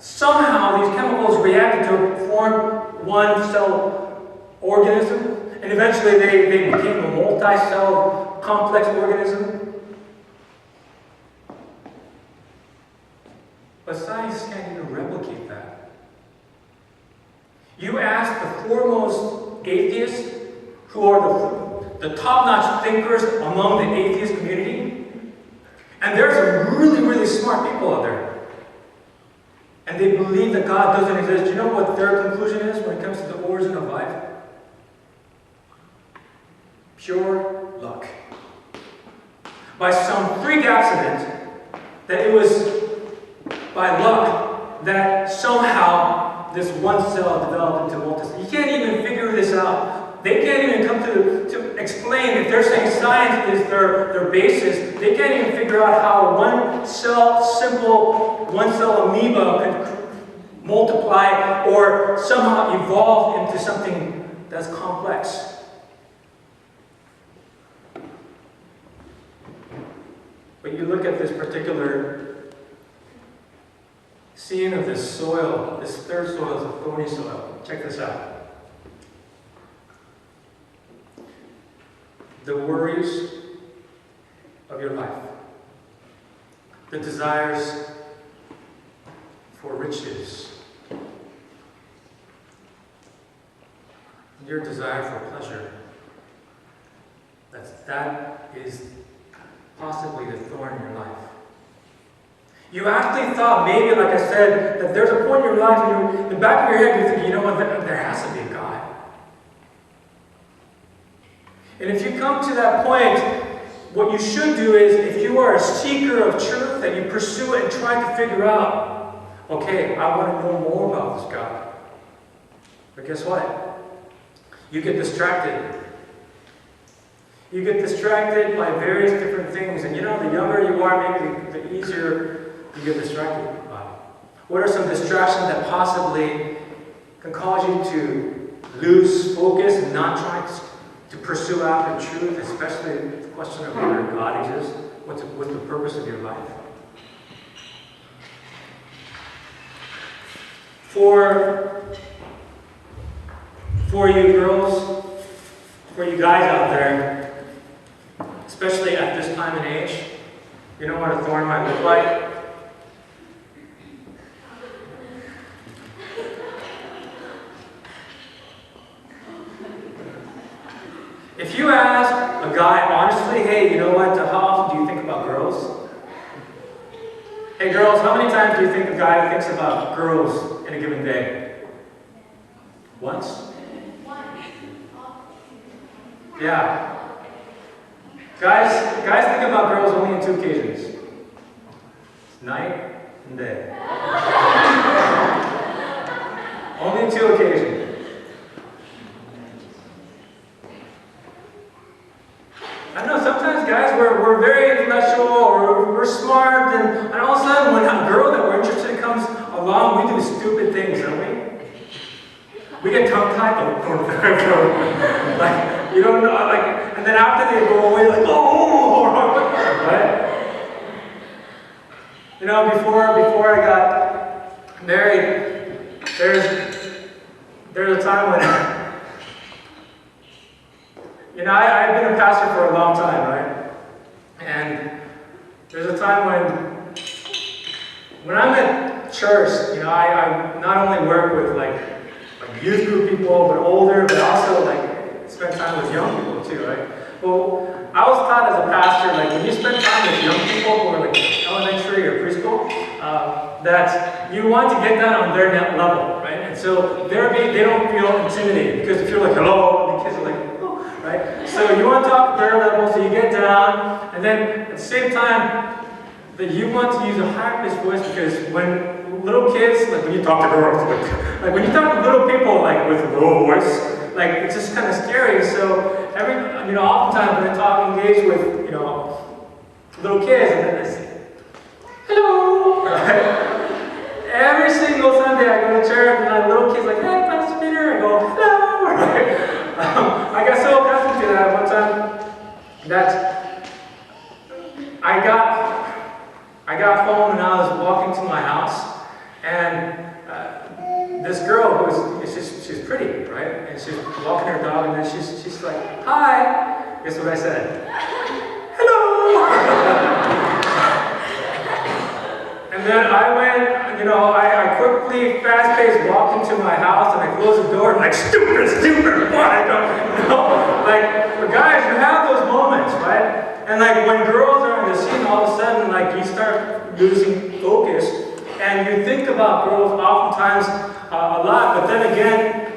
somehow these chemicals reacted to form one cell organism, and eventually they became a multi-cell complex organism. But science can't even replicate that. You ask the foremost atheists, who are the top-notch thinkers among the atheist community, and there's some really, really smart people out there. And they believe that God doesn't exist. Do you know what their conclusion is when it comes to the origin of life? Pure luck. By some freak accident, that it was by luck that somehow this one cell developed into multi-cell. You can't even figure this out. They can't even come to explain, if they're saying science is their basis, they can't even figure out how one cell, simple one cell amoeba could multiply or somehow evolve into something that's complex. But you look at this particular scene of this soil, this third soil is a thorny soil. Check this out. The worries of your life, the desires for riches, your desire for pleasure, that is possibly the thorn in your life. You actually thought maybe, like I said, that there's a point in your life, and in the back of your head, you think, you know what, there has to be a God. And if you come to that point, what you should do is, if you are a seeker of truth, that you pursue it and try to figure out, okay, I want to know more about this God. But guess what? You get distracted. You get distracted by various different things. And you know, the younger you are, maybe the easier you get distracted by. What are some distractions that possibly can cause you to lose focus and not try to pursue after truth, especially the question of whether God exists? What's the purpose of your life? For you girls, for you guys out there, especially at this time and age, you know what a thorn might look like? If you ask a guy honestly, hey, you know what, how often do you think about girls? Hey girls, how many times do you think a guy thinks about girls in a given day? Once? Yeah. Guys think about girls only on 2 occasions. Night and day. Only 2 occasions. I know sometimes guys, we're very intellectual, or we're smart, and all of a sudden when a girl that we're interested in comes along, we do stupid things, don't we? We get tongue-tied, like, you don't know, like, and then after they go away, like, oh, right? You know, before I got married, there's a time when, you know, I've been a pastor for a long time, right? And there's a time when I'm at church, you know, I not only work with like youth group people, but older, but also like spend time with young people too, right? Well, I was taught as a pastor, like when you spend time with young people who are like elementary or preschool, that you want to get that on their net level, right? And so they don't feel intimidated, because if you're like, hello, the kids are like, right? So you want to talk to their level, so you get down, and then at the same time, that you want to use a high-pitched voice, because when little kids, like when you talk to girls, like when you talk to little people, like with a low voice, like it's just kind of scary. So oftentimes when I engage with, little kids, and then I say, hello, right? Every single Sunday I go to church, and my little kid's like, hey, Pastor Peter, I go, hello, right? I got so accustomed to that one time that I got home and I was walking to my house, and this girl she's pretty, right? And she's walking her dog, and then she's like, "Hi." Guess what I said? "Hello." And then I went, I quickly, fast-paced, walked into my house, and I closed the door, and like, stupid, why? Like, for guys, you have those moments, right? And like, when girls are in the scene, all of a sudden, like, you start losing focus, and you think about girls oftentimes a lot, but then again,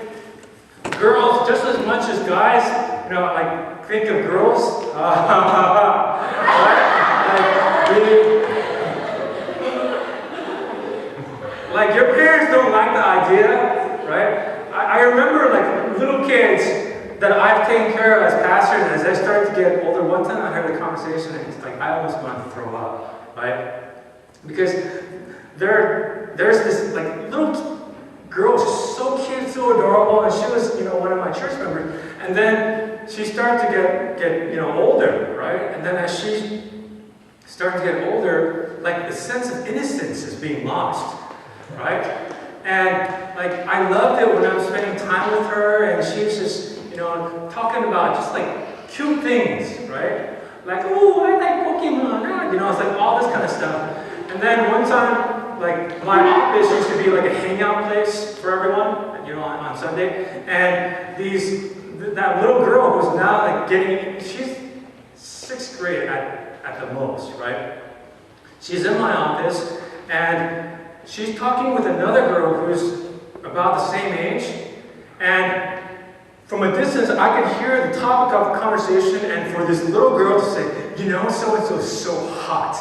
girls, just as much as guys, like, think of girls, right? Like, your parents don't like the idea, right? I remember, like, little kids that I've taken care of as pastor, and as I started to get older, one time I had a conversation, and it's like, I almost wanted to throw up, right? Because there's this, like, little girl, she's so cute, so adorable, and she was, one of my church members, and then she started to get older, right? And then as she started to get older, like, the sense of innocence is being lost. Right? And like, I loved it when I was spending time with her, and she was just, talking about just like cute things, right? Like, oh, I like Pokemon, it's like all this kind of stuff. And then one time, like, my office used to be like a hangout place for everyone, on Sunday. And that little girl who's now like she's 6th grade at the most, right? She's in my office, and she's talking with another girl who's about the same age, and from a distance, I could hear the topic of the conversation, and for this little girl to say, so-and-so is so hot.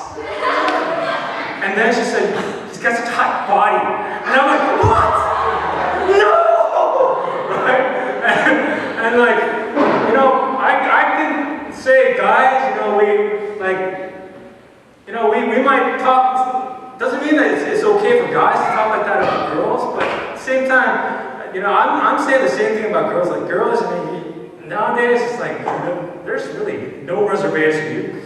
And then she said, he's got such a hot body. And I'm like, what? No! Right? And like, I can say, guys, we might talk. Doesn't mean that it's okay for guys to talk like that about girls, but at the same time, I'm saying the same thing about girls. Like, girls, nowadays, it's like, there's really no reservation.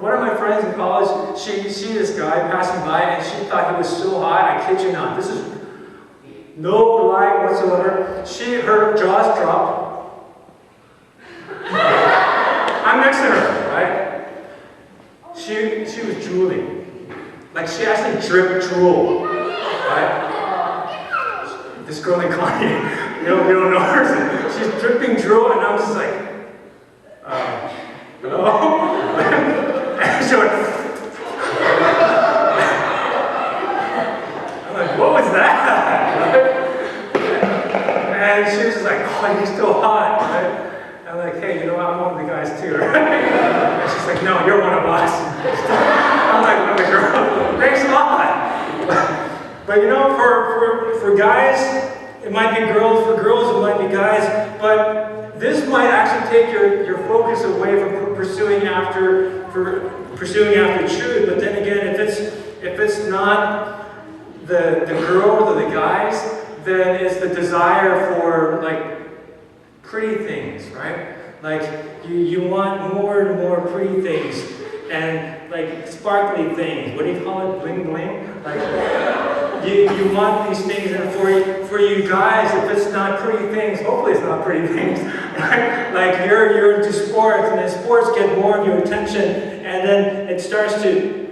One of my friends in college, she see this guy passing by, and she thought he was so hot. I kid you not. This is no lie whatsoever. Her jaws dropped. I'm next to her, right? She was drooling. Like, she actually dripped drool, right? This girl named Connie, you don't know her. She's dripping drool, and I'm just like, hello? And she went, I'm like, what was that? And she was just like, oh, you're still hot, right? I'm like, hey, I'm one of the guys too, right? And she's like, no, you're one of us. I'm like, what a girl. Thanks a lot. But for guys, it might be girls. For girls, it might be guys. But this might actually take your focus away from pursuing after truth. But then again, if it's not the girl or the guys, then it's the desire for like pretty things, right? Like you want more and more pretty things, and like sparkly things. What do you call it? Bling bling. Like you want these things, and for you guys, if it's not pretty things, hopefully it's not pretty things, right? Like you're into sports, and then sports get more of your attention, and then it starts to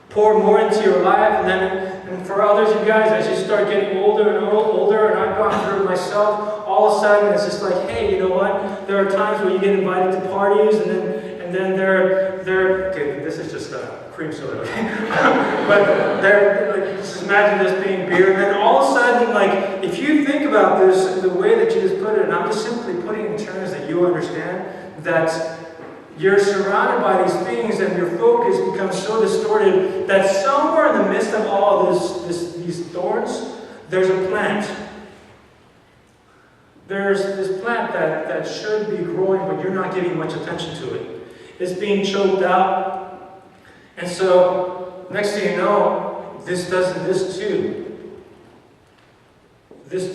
pour more into your life, and for others of you guys, as you start getting older and older, and I've gone through it myself, all of a sudden it's just like, hey, you know what? There are times where you get invited to parties, and then they're okay, this is just cream soda, okay? But like, just imagine this being beer, and then all of a sudden, like, if you think about this the way that you just put it, and I'm just simply putting it in terms that you understand, that you're surrounded by these things, and your focus becomes so distorted that somewhere in the midst of all these thorns, there's a plant. There's this plant that should be growing, but you're not giving much attention to it. It's being choked out. And so, next thing you know, this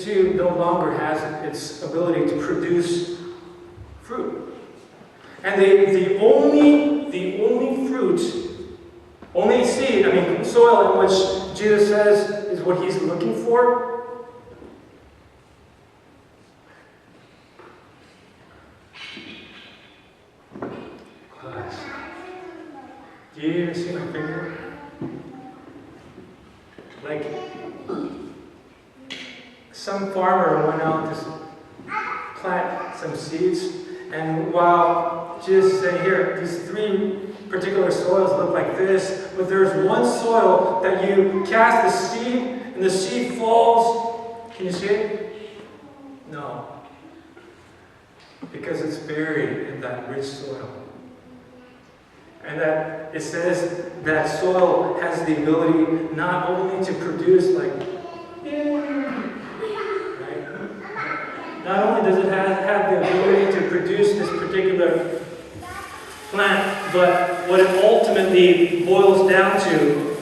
tube no longer has its ability to produce fruit. And the only fruit, only seed, soil in which Jesus says is what he's looking for, Do you even see my finger? Like, some farmer went out to plant some seeds, and while Jesus said, here, these 3 particular soils look like this, but there's one soil that you cast the seed, and the seed falls. Can you see it? No. Because it's buried in that rich soil. And that it says that soil has the ability not only to produce like, right? Not only does it have the ability to produce this particular plant, but what it ultimately boils down to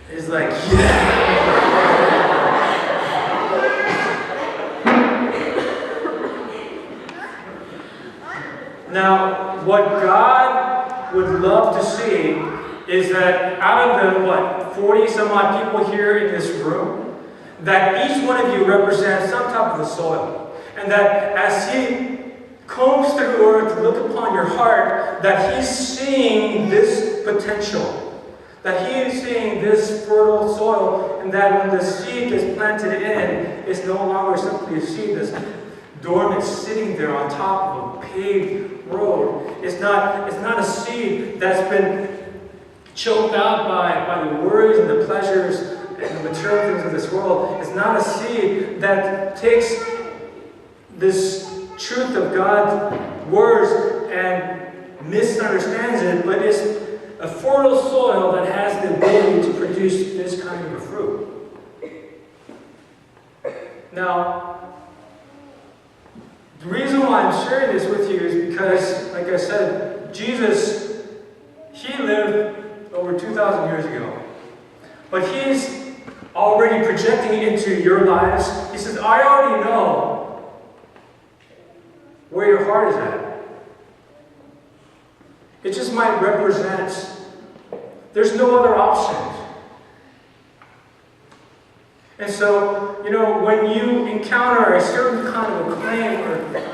is like, yeah! Now, what God would love to see is that out of the, 40 some odd people here in this room, that each one of you represents some type of the soil. And that as He combs through earth to look upon your heart, that He's seeing this potential. That He is seeing this fertile soil, and that when the seed is planted in, it's no longer simply a seed that's dormant, sitting there on top of a paved road. It's not a seed that's been choked out by the worries and the pleasures and the material things of this world. It's not a seed that takes this truth of God's words and misunderstands it, but it's a fertile soil that has the ability to produce this kind of a fruit. Now, the reason why I'm sharing this with you is because, like I said, Jesus, He lived over 2,000 years ago. But He's already projecting into your lives. He says, I already know where your heart is at. It just might represent. There's no other options. And so, when you encounter a certain kind of a claim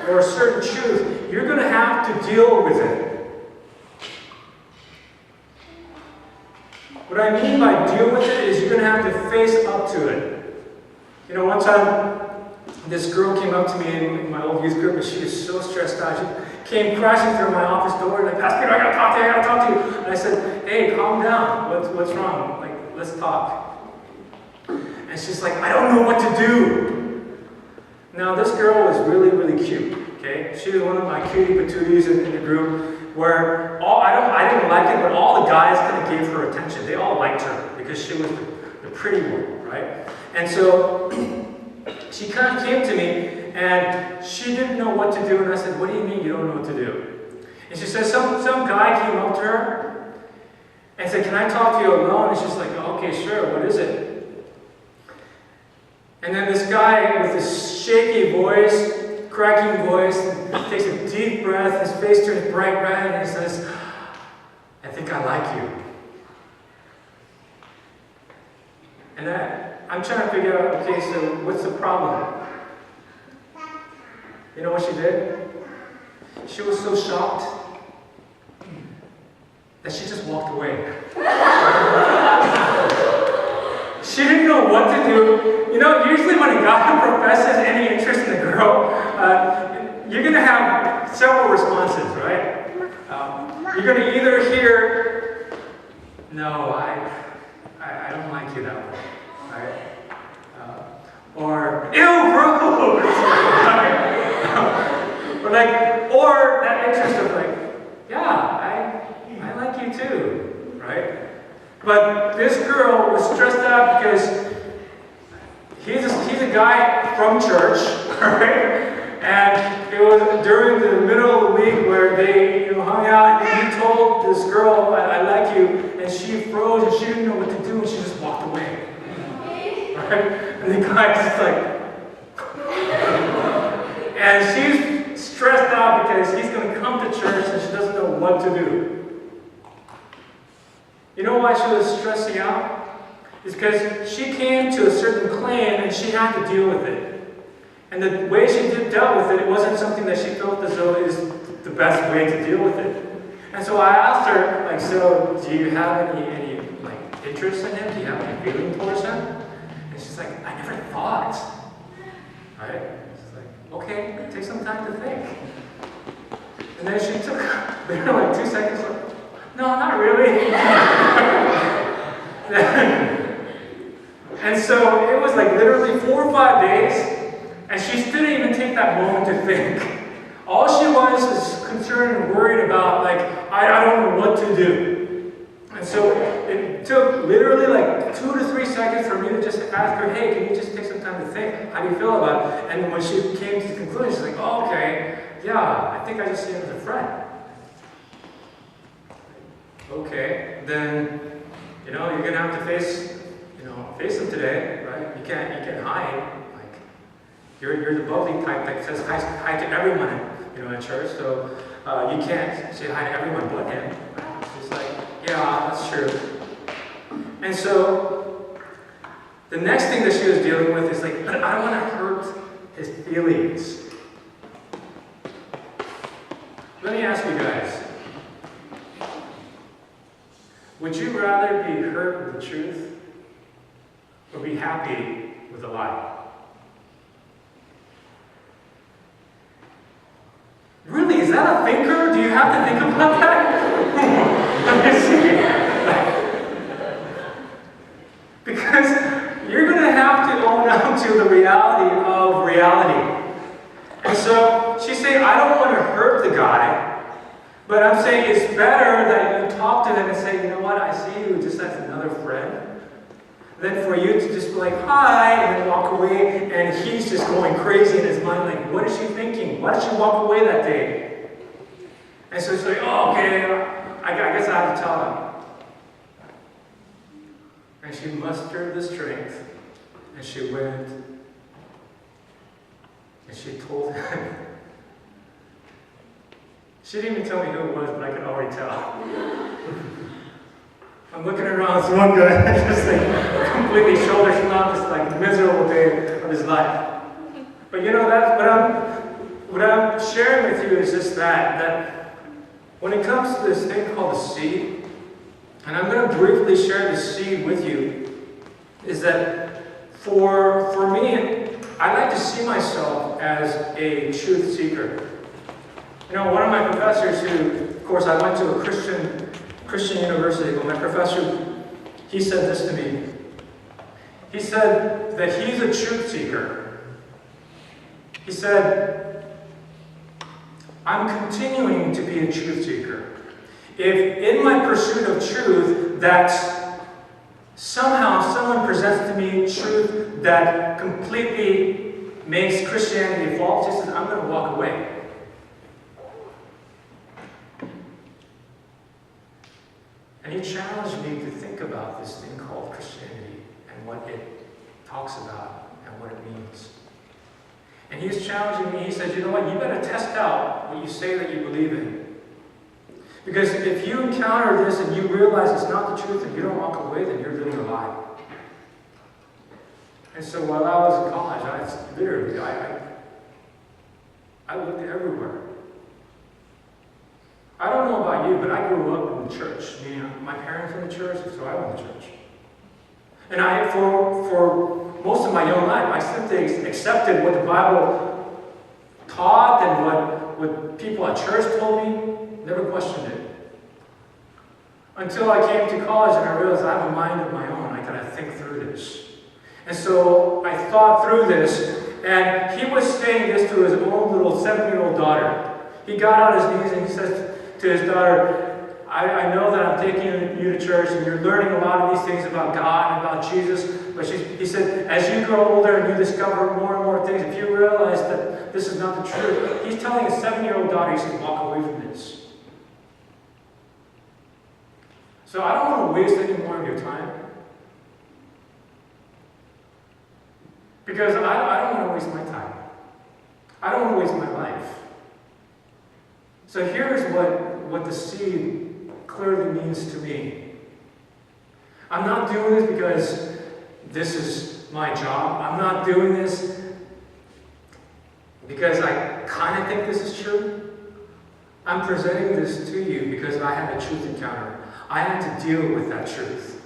or a certain truth, you're going to have to deal with it. What I mean by deal with it is you're going to have to face up to it. One time, this girl came up to me in my old youth group, and she was so stressed out. She came crashing through my office door, like, Pastor Peter, I got to talk to you. And I said, hey, calm down. What's wrong? Like, let's talk. And she's like, I don't know what to do. Now, this girl was really, really cute, okay? She was one of my cutie patooties in the group, where I didn't like it, but all the guys kind of gave her attention. They all liked her because she was the pretty one, right? And so she kind of came to me, and she didn't know what to do. And I said, what do you mean you don't know what to do? And she says, some guy came up to her and said, can I talk to you alone? And she's like, oh, okay, sure, what is it? And then this guy with this shaky voice, cracking voice, takes a deep breath, his face turns bright red, and he says, I think I like you. And I'm trying to figure out, okay, so what's the problem? You know what she did? She was so shocked that she just walked away. She didn't know what to do. Usually when a guy professes any interest in a girl, you're going to have several responses, right? You're going to either hear, no, I don't like you that way, right? Or, ew, bro! Or that interest of like, yeah, I like you too, right? But this girl was stressed out because he's a guy from church, right? And it was during the middle of the week where they hung out, and he told this girl, I like you, and she froze and she didn't know what to do, and she just walked away. Right? And the guy's just like, and she's stressed out because he's going to come to church and she doesn't know what to do. You know why she was stressing out? It's because she came to a certain claim and she had to deal with it. And the way she dealt with it, it wasn't something that she felt as though is the best way to deal with it. And so I asked her, like, so do you have any like interest in him? Do you have any feeling towards him? And she's like, I never thought. Right? She's like, okay, take some time to think. And then she took like 2 seconds, like, no, not really. And so it was like literally 4 or 5 days, and she didn't even take that moment to think. All she was is concerned and worried about, like, I don't know what to do. And so it took literally like 2 to 3 seconds for me to just ask her, hey, can you just take some time to think? How do you feel about it? And when she came to the conclusion, she's like, oh, okay, yeah, I think I just see him as a friend. Okay, then, you're gonna have to face him today, right? You can't hide. Like, you're the bubbly type that says hi to everyone, in church. So you can't say hi to everyone but him. It's like, yeah, that's true. And so the next thing that she was dealing with is like, but I don't want to hurt his feelings. Let me ask you guys. Would you rather be hurt with the truth or be happy with a lie? Really? Is that a thinker? Do you have to think about that? Let me see. Because you're going to have to own up to the reality of reality. And so she's saying, I don't want to hurt the guy. But I'm saying it's better that you talk to them and say, you know what, I see you just as another friend, than for you to just be like, hi, and then walk away, and he's just going crazy in his mind, like, what is she thinking? Why did she walk away that day? And so she's like, oh, okay, I guess I have to tell him. And she mustered the strength, and she went, and she told him. She didn't even tell me who it was, but I could already tell. I'm looking around, this one guy just like completely shoulders down this like miserable day of his life. But that's what I'm sharing with you is just that when it comes to this thing called the seed, and I'm going to briefly share the seed with you, is that for me, I like to see myself as a truth seeker. One of my professors who, of course, I went to a Christian university, but my professor, he said this to me. He said that he's a truth seeker. He said, I'm continuing to be a truth seeker. If in my pursuit of truth that somehow someone presents to me truth that completely makes Christianity false, he says, I'm going to walk away. And he challenged me to think about this thing called Christianity and what it talks about and what it means. And he was challenging me. He said, you know what? You better test out what you say that you believe in. Because if you encounter this and you realize it's not the truth and you don't walk away, then you're living a lie. And so while I was in college, I looked everywhere. I don't know about you, but I grew up in the church. Meaning my parents were in the church, so I went to church. And for most of my young life, I simply accepted what the Bible taught and what people at church told me, never questioned it. Until I came to college and I realized I have a mind of my own. I gotta think through this. And so I thought through this, and he was saying this to his own little 7-year-old daughter. He got on his knees and he says to his daughter, I know that I'm taking you to church and you're learning a lot of these things about God and about Jesus, but he said, as you grow older and you discover more and more things, if you realize that this is not the truth, he's telling a 7-year-old daughter, he said, walk away from this. So I don't want to waste any more of your time. Because I don't want to waste my time. I don't want to waste my life. So here's what the seed clearly means to me. I'm not doing this because this is my job. I'm not doing this because I kind of think this is true. I'm presenting this to you because I had a truth encounter. I had to deal with that truth.